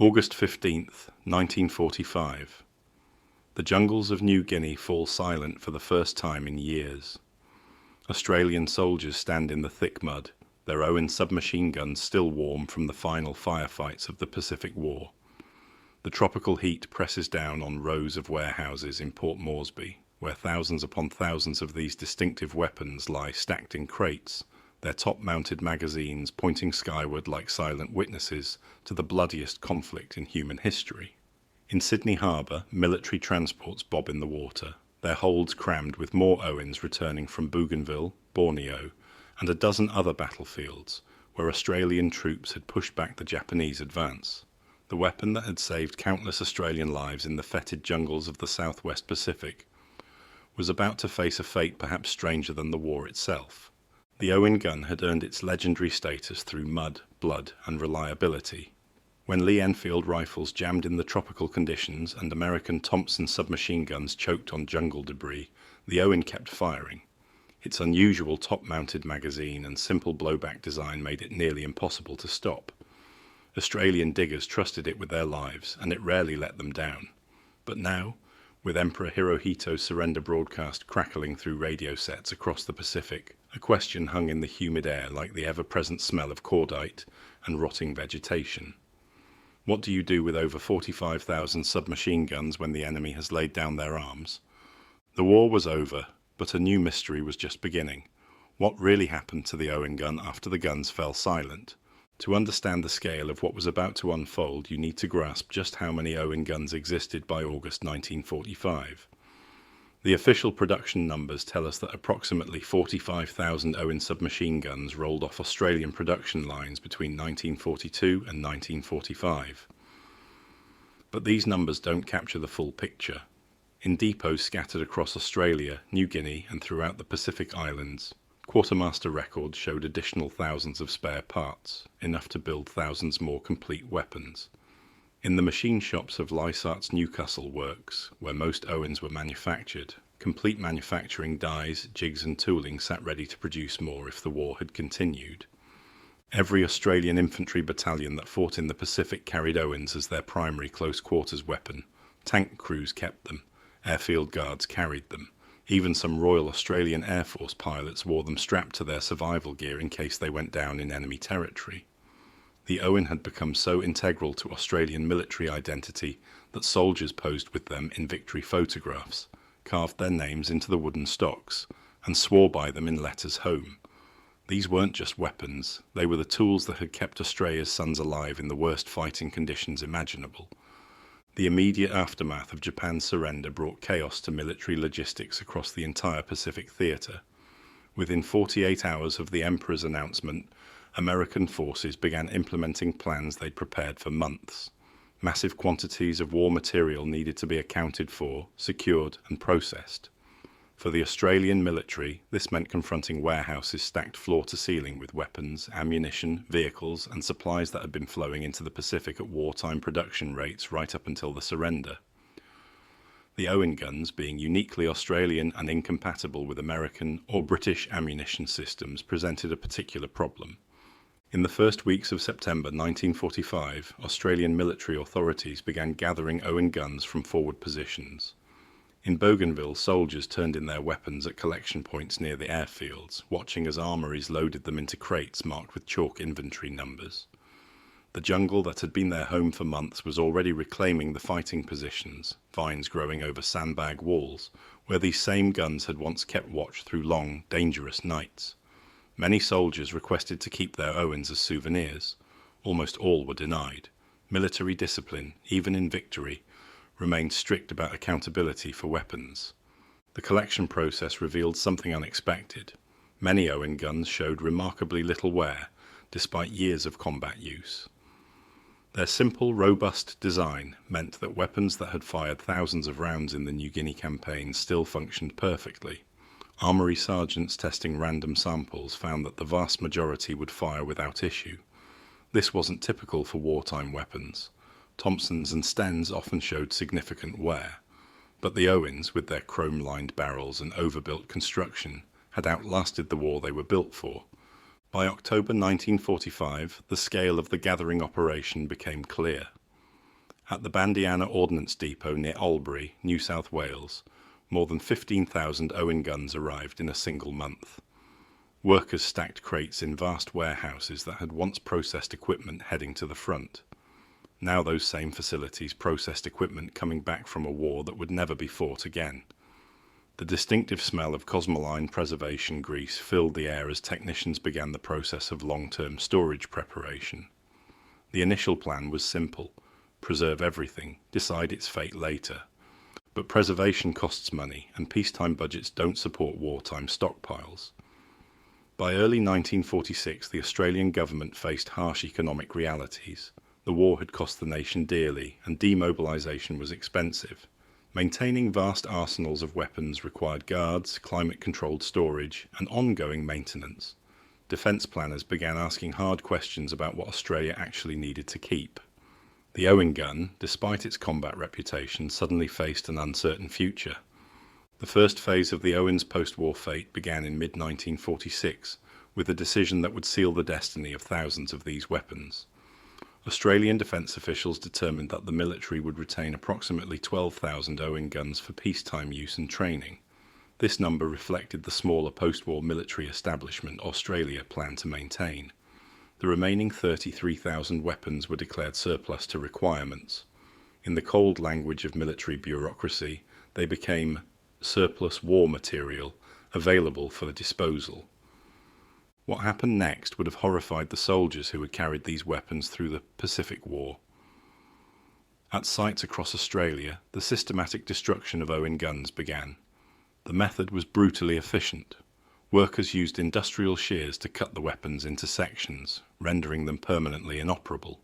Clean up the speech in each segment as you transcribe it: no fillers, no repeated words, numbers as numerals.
August 15th, 1945. The jungles of New Guinea fall silent for the first time in years. Australian soldiers stand in the thick mud, their Owen submachine guns still warm from the final firefights of the Pacific War. The tropical heat presses down on rows of warehouses in Port Moresby, where thousands upon thousands of these distinctive weapons lie stacked in crates, their top-mounted magazines pointing skyward like silent witnesses to the bloodiest conflict in human history. In Sydney Harbour, military transports bob in the water, their holds crammed with more Owens returning from Bougainville, Borneo, and a dozen other battlefields where Australian troops had pushed back the Japanese advance. The weapon that had saved countless Australian lives in the fetid jungles of the southwest Pacific was about to face a fate perhaps stranger than the war itself. The Owen Gun had earned its legendary status through mud, blood, and reliability. When Lee Enfield rifles jammed in the tropical conditions and American Thompson submachine guns choked on jungle debris, the Owen kept firing. Its unusual top-mounted magazine and simple blowback design made it nearly impossible to stop. Australian diggers trusted it with their lives, and it rarely let them down. But now, with Emperor Hirohito's surrender broadcast crackling through radio sets across the Pacific, a question hung in the humid air like the ever-present smell of cordite and rotting vegetation. What do you do with over 45,000 submachine guns when the enemy has laid down their arms? The war was over, but a new mystery was just beginning. What really happened to the Owen Gun after the guns fell silent? To understand the scale of what was about to unfold, you need to grasp just how many Owen guns existed by August 1945. The official production numbers tell us that approximately 45,000 Owen submachine guns rolled off Australian production lines between 1942 and 1945. But these numbers don't capture the full picture. In depots scattered across Australia, New Guinea, and throughout the Pacific Islands, quartermaster records showed additional thousands of spare parts, enough to build thousands more complete weapons. In the machine shops of Lysart's Newcastle works, where most Owens were manufactured, complete manufacturing dies, jigs and tooling sat ready to produce more if the war had continued. Every Australian infantry battalion that fought in the Pacific carried Owens as their primary close-quarters weapon. Tank crews kept them, airfield guards carried them. Even some Royal Australian Air Force pilots wore them strapped to their survival gear in case they went down in enemy territory. The Owen had become so integral to Australian military identity that soldiers posed with them in victory photographs, carved their names into the wooden stocks, and swore by them in letters home. These weren't just weapons, they were the tools that had kept Australia's sons alive in the worst fighting conditions imaginable. The immediate aftermath of Japan's surrender brought chaos to military logistics across the entire Pacific theatre. Within 48 hours of the Emperor's announcement, American forces began implementing plans they'd prepared for months. Massive quantities of war material needed to be accounted for, secured, and processed. For the Australian military, this meant confronting warehouses stacked floor to ceiling with weapons, ammunition, vehicles, and supplies that had been flowing into the Pacific at wartime production rates right up until the surrender. The Owen guns, being uniquely Australian and incompatible with American or British ammunition systems, presented a particular problem. In the first weeks of September 1945, Australian military authorities began gathering Owen guns from forward positions. In Bougainville, soldiers turned in their weapons at collection points near the airfields, watching as armories loaded them into crates marked with chalk inventory numbers. The jungle that had been their home for months was already reclaiming the fighting positions, vines growing over sandbag walls, where these same guns had once kept watch through long, dangerous nights. Many soldiers requested to keep their Owens as souvenirs. Almost all were denied. Military discipline, even in victory, remained strict about accountability for weapons. The collection process revealed something unexpected. Many Owen guns showed remarkably little wear, despite years of combat use. Their simple, robust design meant that weapons that had fired thousands of rounds in the New Guinea campaign still functioned perfectly. Armory sergeants testing random samples found that the vast majority would fire without issue. This wasn't typical for wartime weapons. Thompsons and Stens often showed significant wear, but the Owens, with their chrome-lined barrels and overbuilt construction, had outlasted the war they were built for. By October 1945, the scale of the gathering operation became clear. At the Bandiana Ordnance Depot near Albury, New South Wales, more than 15,000 Owen guns arrived in a single month. Workers stacked crates in vast warehouses that had once processed equipment heading to the front. Now those same facilities processed equipment coming back from a war that would never be fought again. The distinctive smell of cosmoline preservation grease filled the air as technicians began the process of long-term storage preparation. The initial plan was simple: preserve everything, decide its fate later. But preservation costs money, and peacetime budgets don't support wartime stockpiles. By early 1946, the Australian government faced harsh economic realities. The war had cost the nation dearly, and demobilisation was expensive. Maintaining vast arsenals of weapons required guards, climate-controlled storage, and ongoing maintenance. Defence planners began asking hard questions about what Australia actually needed to keep. The Owen gun, despite its combat reputation, suddenly faced an uncertain future. The first phase of the Owen's post-war fate began in mid-1946, with a decision that would seal the destiny of thousands of these weapons. Australian defence officials determined that the military would retain approximately 12,000 Owen guns for peacetime use and training. This number reflected the smaller post-war military establishment Australia planned to maintain. The remaining 33,000 weapons were declared surplus to requirements. In the cold language of military bureaucracy, they became surplus war material, available for disposal. What happened next would have horrified the soldiers who had carried these weapons through the Pacific War. At sites across Australia, the systematic destruction of Owen guns began. The method was brutally efficient. Workers used industrial shears to cut the weapons into sections, rendering them permanently inoperable.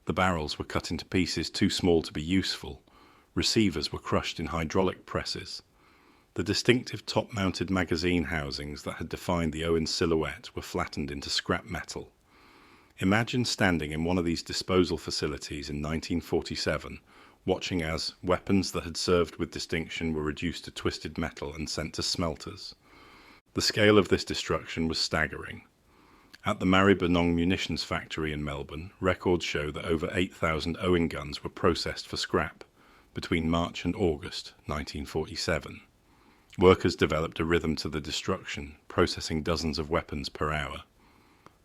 The barrels were cut into pieces too small to be useful. Receivers were crushed in hydraulic presses. The distinctive top-mounted magazine housings that had defined the Owen silhouette were flattened into scrap metal. Imagine standing in one of these disposal facilities in 1947, watching as weapons that had served with distinction were reduced to twisted metal and sent to smelters. The scale of this destruction was staggering. At the Maribyrnong munitions factory in Melbourne, records show that over 8,000 Owen guns were processed for scrap between March and August 1947. Workers developed a rhythm to the destruction, processing dozens of weapons per hour.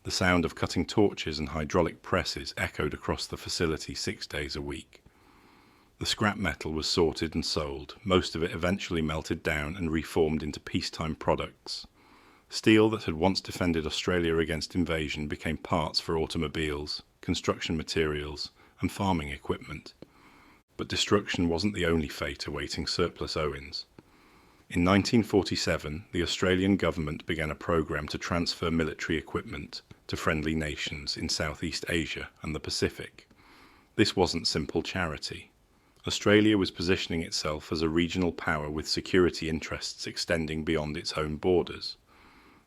The sound of cutting torches and hydraulic presses echoed across the facility 6 days a week. The scrap metal was sorted and sold, most of it eventually melted down and reformed into peacetime products. Steel that had once defended Australia against invasion became parts for automobiles, construction materials, and farming equipment. But destruction wasn't the only fate awaiting surplus Owens. In 1947, the Australian government began a program to transfer military equipment to friendly nations in Southeast Asia and the Pacific. This wasn't simple charity. Australia was positioning itself as a regional power with security interests extending beyond its own borders.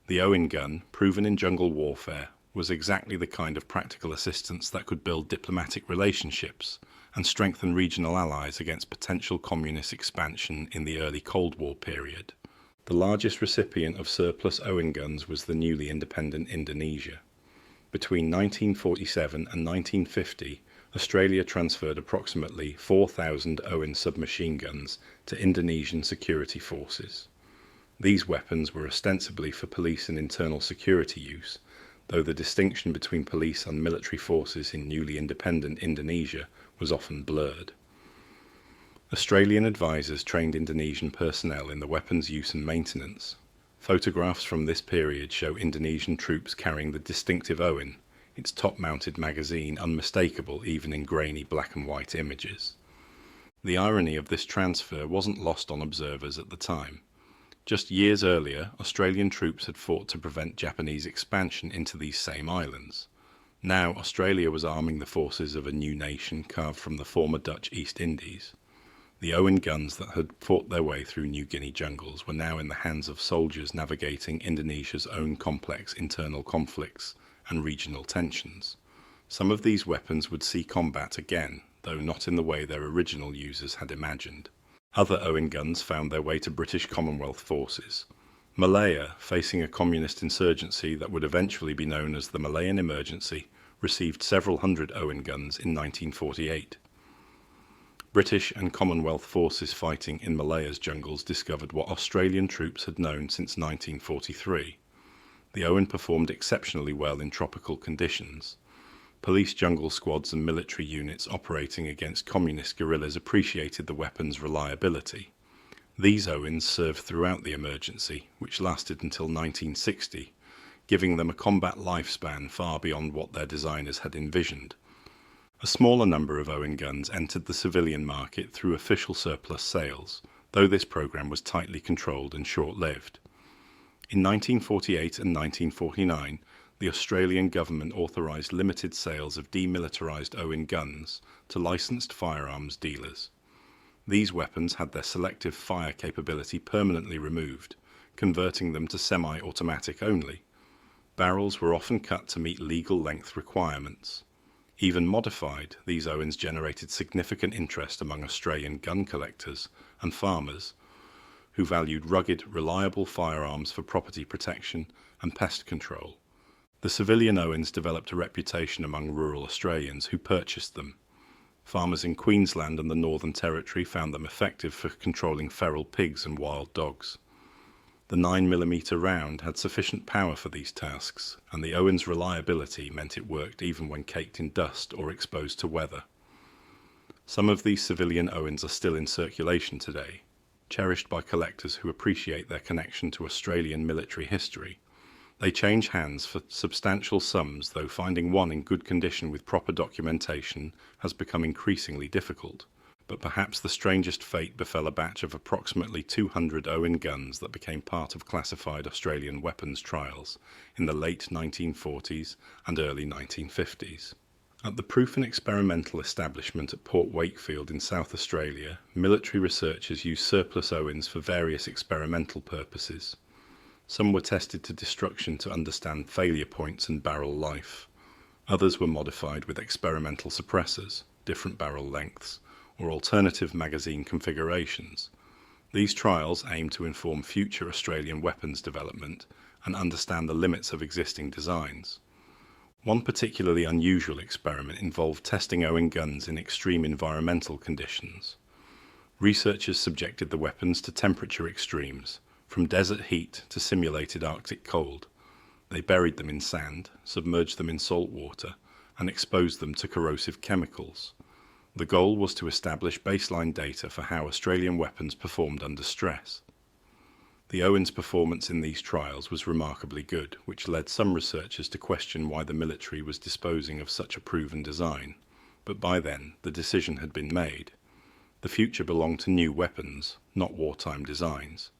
The Owen gun, proven in jungle warfare, was exactly the kind of practical assistance that could build diplomatic relationships and strengthen regional allies against potential communist expansion in the early Cold War period. The largest recipient of surplus Owen guns was the newly independent Indonesia. Between 1947 and 1950, Australia transferred approximately 4,000 Owen submachine guns to Indonesian security forces. These weapons were ostensibly for police and internal security use, though the distinction between police and military forces in newly independent Indonesia was often blurred. Australian advisors trained Indonesian personnel in the weapons use and maintenance. Photographs from this period show Indonesian troops carrying the distinctive Owen, its top-mounted magazine unmistakable even in grainy black and white images. The irony of this transfer wasn't lost on observers at the time. Just years earlier, Australian troops had fought to prevent Japanese expansion into these same islands. Now Australia was arming the forces of a new nation carved from the former Dutch East Indies. The Owen guns that had fought their way through New Guinea jungles were now in the hands of soldiers navigating Indonesia's own complex internal conflicts and regional tensions. Some of these weapons would see combat again, though not in the way their original users had imagined. Other Owen guns found their way to British Commonwealth forces. Malaya, facing a communist insurgency that would eventually be known as the Malayan Emergency, received several hundred Owen guns in 1948. British and Commonwealth forces fighting in Malaya's jungles discovered what Australian troops had known since 1943. The Owen performed exceptionally well in tropical conditions. Police jungle squads and military units operating against communist guerrillas appreciated the weapon's reliability. These Owens served throughout the emergency, which lasted until 1960, giving them a combat lifespan far beyond what their designers had envisioned. A smaller number of Owen guns entered the civilian market through official surplus sales, though this program was tightly controlled and short-lived. In 1948 and 1949, the Australian government authorised limited sales of demilitarised Owen guns to licensed firearms dealers. These weapons had their selective fire capability permanently removed, converting them to semi-automatic only. Barrels were often cut to meet legal length requirements. Even modified, these Owens generated significant interest among Australian gun collectors and farmers, who valued rugged, reliable firearms for property protection and pest control. The civilian Owens developed a reputation among rural Australians who purchased them. Farmers in Queensland and the Northern Territory found them effective for controlling feral pigs and wild dogs. The 9mm round had sufficient power for these tasks, and the Owen's reliability meant it worked even when caked in dust or exposed to weather. Some of these civilian Owens are still in circulation today, cherished by collectors who appreciate their connection to Australian military history. They change hands for substantial sums, though finding one in good condition with proper documentation has become increasingly difficult. But perhaps the strangest fate befell a batch of approximately 200 Owen guns that became part of classified Australian weapons trials in the late 1940s and early 1950s. At the Proof and Experimental Establishment at Port Wakefield in South Australia, military researchers used surplus Owens for various experimental purposes. Some were tested to destruction to understand failure points and barrel life. Others were modified with experimental suppressors, different barrel lengths, or alternative magazine configurations. These trials aim to inform future Australian weapons development and understand the limits of existing designs. One particularly unusual experiment involved testing Owen guns in extreme environmental conditions. Researchers subjected the weapons to temperature extremes, from desert heat to simulated Arctic cold. They buried them in sand, submerged them in salt water, and exposed them to corrosive chemicals. The goal was to establish baseline data for how Australian weapons performed under stress. The Owen's performance in these trials was remarkably good, which led some researchers to question why the military was disposing of such a proven design. But by then, the decision had been made. The future belonged to new weapons, not wartime designs.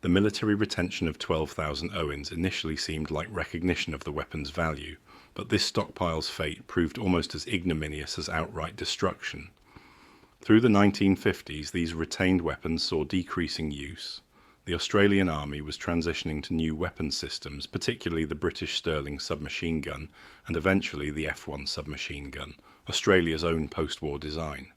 The military retention of 12,000 Owens initially seemed like recognition of the weapon's value, but this stockpile's fate proved almost as ignominious as outright destruction. Through the 1950s, these retained weapons saw decreasing use. The Australian Army was transitioning to new weapon systems, particularly the British Sterling submachine gun and eventually the F1 submachine gun, Australia's own post-war design.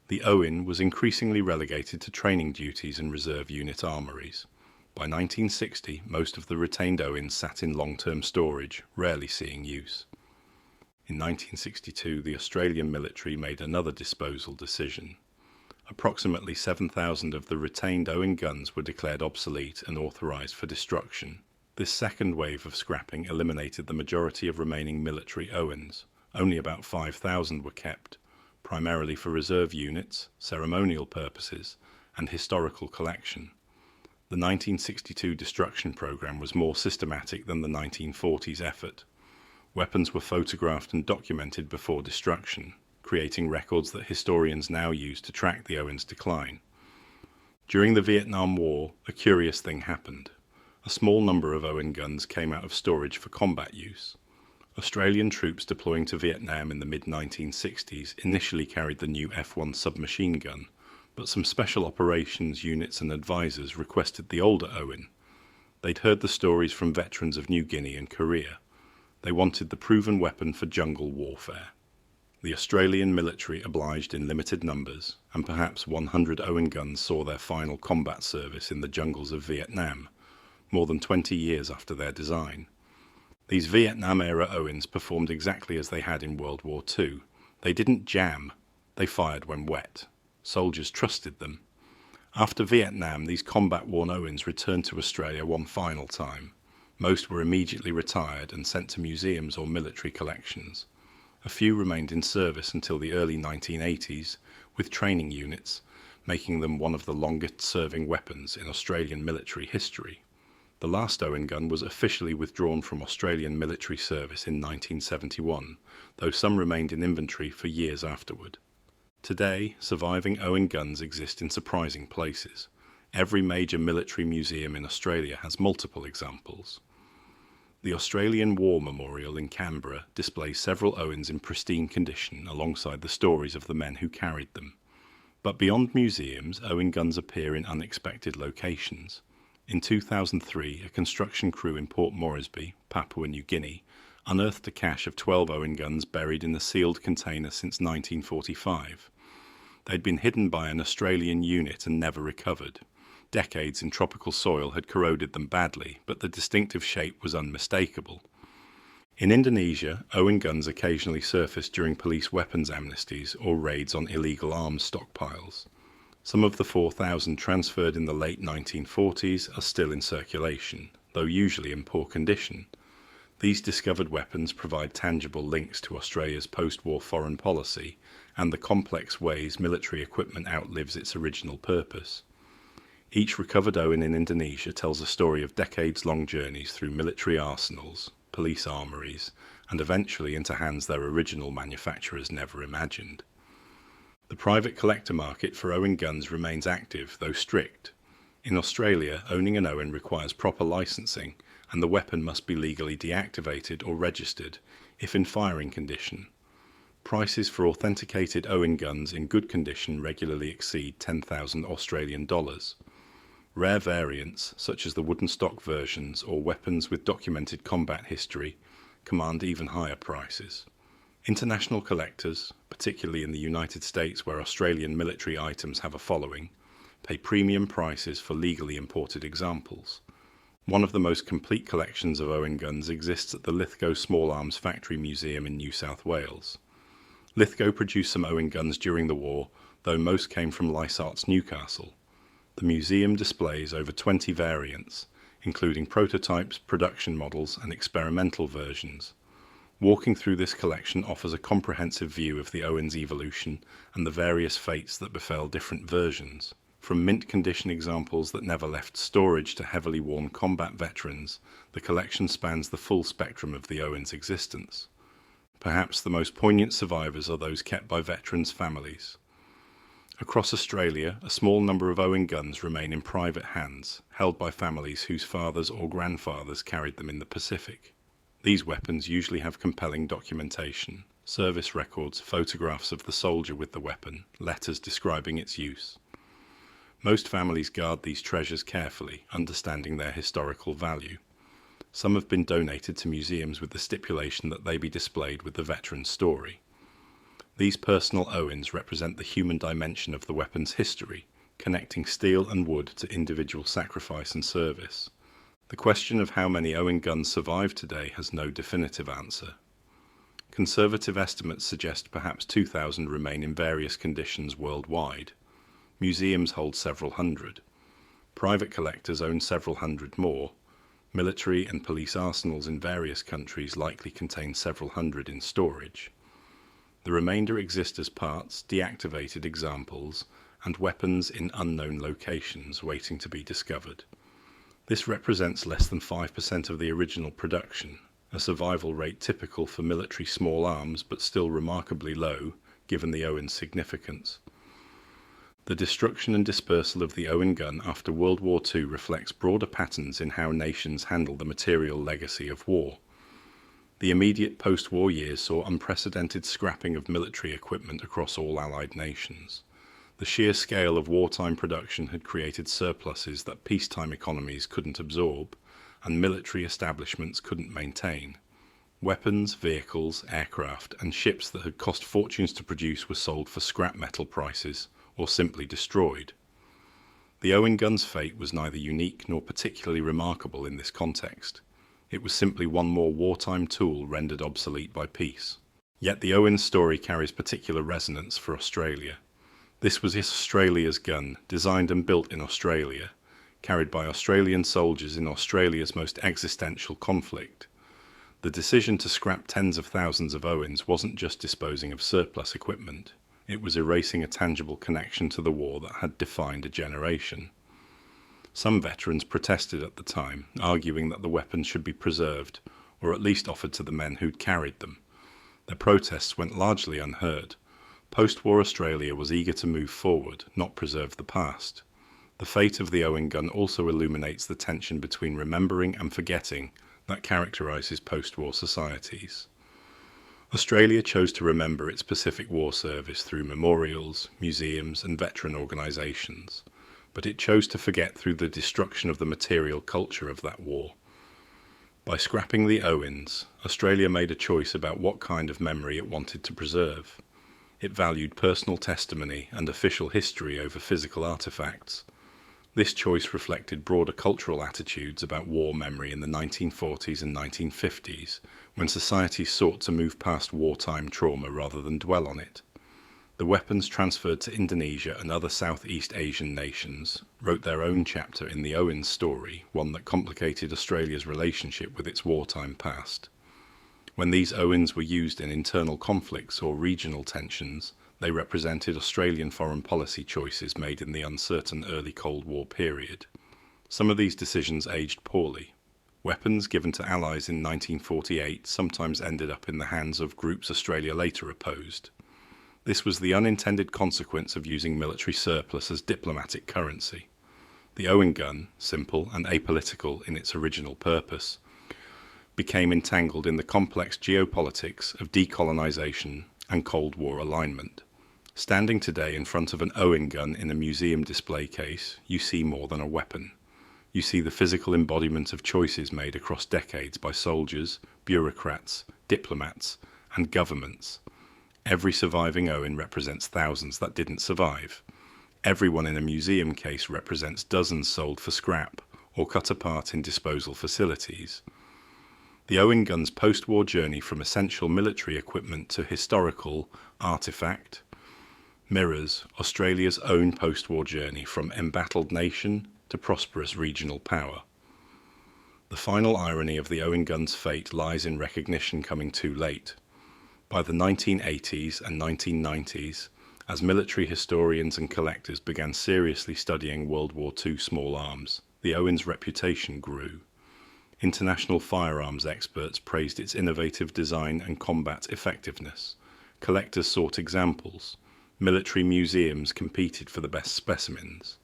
The Owen was increasingly relegated to training duties and reserve unit armories. By 1960, most of the retained Owens sat in long-term storage, rarely seeing use. In 1962, the Australian military made another disposal decision. Approximately 7,000 of the retained Owen guns were declared obsolete and authorised for destruction. This second wave of scrapping eliminated the majority of remaining military Owens. Only about 5,000 were kept, primarily for reserve units, ceremonial purposes, and historical collection. The 1962 destruction program was more systematic than the 1940s effort. Weapons were photographed and documented before destruction, creating records that historians now use to track the Owen's decline. During the Vietnam War, a curious thing happened. A small number of Owen guns came out of storage for combat use. Australian troops deploying to Vietnam in the mid-1960s initially carried the new F1 submachine gun, but some special operations units and advisors requested the older Owen. They'd heard the stories from veterans of New Guinea and Korea. They wanted the proven weapon for jungle warfare. The Australian military obliged in limited numbers, and perhaps 100 Owen guns saw their final combat service in the jungles of Vietnam, more than 20 years after their design. These Vietnam-era Owens performed exactly as they had in World War II. They didn't jam, they fired when wet. Soldiers trusted them. After Vietnam, these combat-worn Owens returned to Australia one final time. Most were immediately retired and sent to museums or military collections. A few remained in service until the early 1980s, with training units, making them one of the longest-serving weapons in Australian military history. The last Owen gun was officially withdrawn from Australian military service in 1971, though some remained in inventory for years afterward. Today, surviving Owen guns exist in surprising places. Every major military museum in Australia has multiple examples. The Australian War Memorial in Canberra displays several Owens in pristine condition alongside the stories of the men who carried them. But beyond museums, Owen guns appear in unexpected locations. In 2003, a construction crew in Port Moresby, Papua New Guinea, unearthed a cache of 12 Owen guns buried in a sealed container since 1945. They'd been hidden by an Australian unit and never recovered. Decades in tropical soil had corroded them badly, but the distinctive shape was unmistakable. In Indonesia, Owen guns occasionally surface during police weapons amnesties or raids on illegal arms stockpiles. Some of the 4,000 transferred in the late 1940s are still in circulation, though usually in poor condition. These discovered weapons provide tangible links to Australia's post-war foreign policy and the complex ways military equipment outlives its original purpose. Each recovered Owen in Indonesia tells a story of decades-long journeys through military arsenals, police armories, and eventually into hands their original manufacturers never imagined. The private collector market for Owen guns remains active, though strict. In Australia, owning an Owen requires proper licensing, and the weapon must be legally deactivated or registered, if in firing condition. Prices for authenticated Owen guns in good condition regularly exceed 10,000 Australian dollars. Rare variants, such as the wooden stock versions or weapons with documented combat history, command even higher prices. International collectors, particularly in the United States where Australian military items have a following, pay premium prices for legally imported examples. One of the most complete collections of Owen guns exists at the Lithgow Small Arms Factory Museum in New South Wales. Lithgow produced some Owen guns during the war, though most came from Lysart's Newcastle. The museum displays over 20 variants, including prototypes, production models, and experimental versions. Walking through this collection offers a comprehensive view of the Owen's evolution and the various fates that befell different versions. From mint condition examples that never left storage to heavily worn combat veterans, the collection spans the full spectrum of the Owen's existence. Perhaps the most poignant survivors are those kept by veterans' families. Across Australia, a small number of Owen guns remain in private hands, held by families whose fathers or grandfathers carried them in the Pacific. These weapons usually have compelling documentation, service records, photographs of the soldier with the weapon, letters describing its use. Most families guard these treasures carefully, understanding their historical value. Some have been donated to museums with the stipulation that they be displayed with the veteran's story. These personal Owens represent the human dimension of the weapon's history, connecting steel and wood to individual sacrifice and service. The question of how many Owen guns survive today has no definitive answer. Conservative estimates suggest perhaps 2,000 remain in various conditions worldwide. Museums hold several hundred. Private collectors own several hundred more. Military and police arsenals in various countries likely contain several hundred in storage. The remainder exist as parts, deactivated examples, and weapons in unknown locations waiting to be discovered. This represents less than 5% of the original production, a survival rate typical for military small arms but still remarkably low, given the Owen's significance. The destruction and dispersal of the Owen gun after World War II reflects broader patterns in how nations handle the material legacy of war. The immediate post-war years saw unprecedented scrapping of military equipment across all Allied nations. The sheer scale of wartime production had created surpluses that peacetime economies couldn't absorb, and military establishments couldn't maintain. Weapons, vehicles, aircraft, and ships that had cost fortunes to produce were sold for scrap metal prices, or simply destroyed. The Owen gun's fate was neither unique nor particularly remarkable in this context. It was simply one more wartime tool rendered obsolete by peace. Yet the Owen story carries particular resonance for Australia. This was Australia's gun, designed and built in Australia, carried by Australian soldiers in Australia's most existential conflict. The decision to scrap tens of thousands of Owens wasn't just disposing of surplus equipment, it was erasing a tangible connection to the war that had defined a generation. Some veterans protested at the time, arguing that the weapons should be preserved, or at least offered to the men who'd carried them. Their protests went largely unheard. Post-war Australia was eager to move forward, not preserve the past. The fate of the Owen gun also illuminates the tension between remembering and forgetting that characterises post-war societies. Australia chose to remember its Pacific War service through memorials, museums and veteran organisations, but it chose to forget through the destruction of the material culture of that war. By scrapping the Owens, Australia made a choice about what kind of memory it wanted to preserve. It valued personal testimony and official history over physical artefacts. This choice reflected broader cultural attitudes about war memory in the 1940s and 1950s, when societies sought to move past wartime trauma rather than dwell on it. The weapons transferred to Indonesia and other Southeast Asian nations wrote their own chapter in the Owens story, one that complicated Australia's relationship with its wartime past. When these Owens were used in internal conflicts or regional tensions, they represented Australian foreign policy choices made in the uncertain early Cold War period. Some of these decisions aged poorly. Weapons given to Allies in 1948 sometimes ended up in the hands of groups Australia later opposed. This was the unintended consequence of using military surplus as diplomatic currency. The Owen gun, simple and apolitical in its original purpose, became entangled in the complex geopolitics of decolonisation and Cold War alignment. Standing today in front of an Owen gun in a museum display case, you see more than a weapon. You see the physical embodiment of choices made across decades by soldiers, bureaucrats, diplomats, and governments. Every surviving Owen represents thousands that didn't survive. Everyone in a museum case represents dozens sold for scrap or cut apart in disposal facilities. The Owen gun's post-war journey from essential military equipment to historical artifact mirrors Australia's own post-war journey from embattled nation to prosperous regional power. The final irony of the Owen gun's fate lies in recognition coming too late. By the 1980s and 1990s, as military historians and collectors began seriously studying World War II small arms, the Owen's reputation grew. International firearms experts praised its innovative design and combat effectiveness. Collectors sought examples. Military museums competed for the best specimens.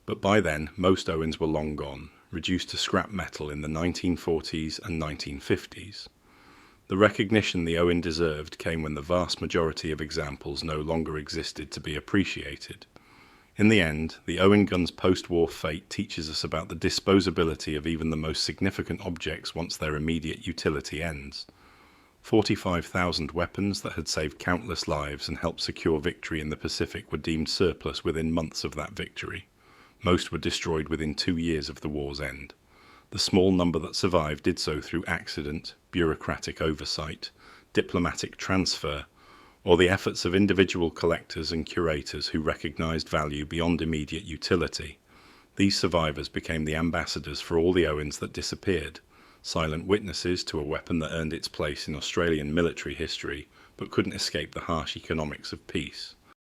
But by then, most Owens were long gone, reduced to scrap metal in the 1940s and 1950s. The recognition the Owen deserved came when the vast majority of examples no longer existed to be appreciated. In the end, the Owen gun's post-war fate teaches us about the disposability of even the most significant objects once their immediate utility ends. 45,000 weapons that had saved countless lives and helped secure victory in the Pacific were deemed surplus within months of that victory. Most were destroyed within 2 years of the war's end. The small number that survived did so through accident, bureaucratic oversight, diplomatic transfer, or the efforts of individual collectors and curators who recognized value beyond immediate utility. These survivors became the ambassadors for all the Owens that disappeared, silent witnesses to a weapon that earned its place in Australian military history but couldn't escape the harsh economics of peace.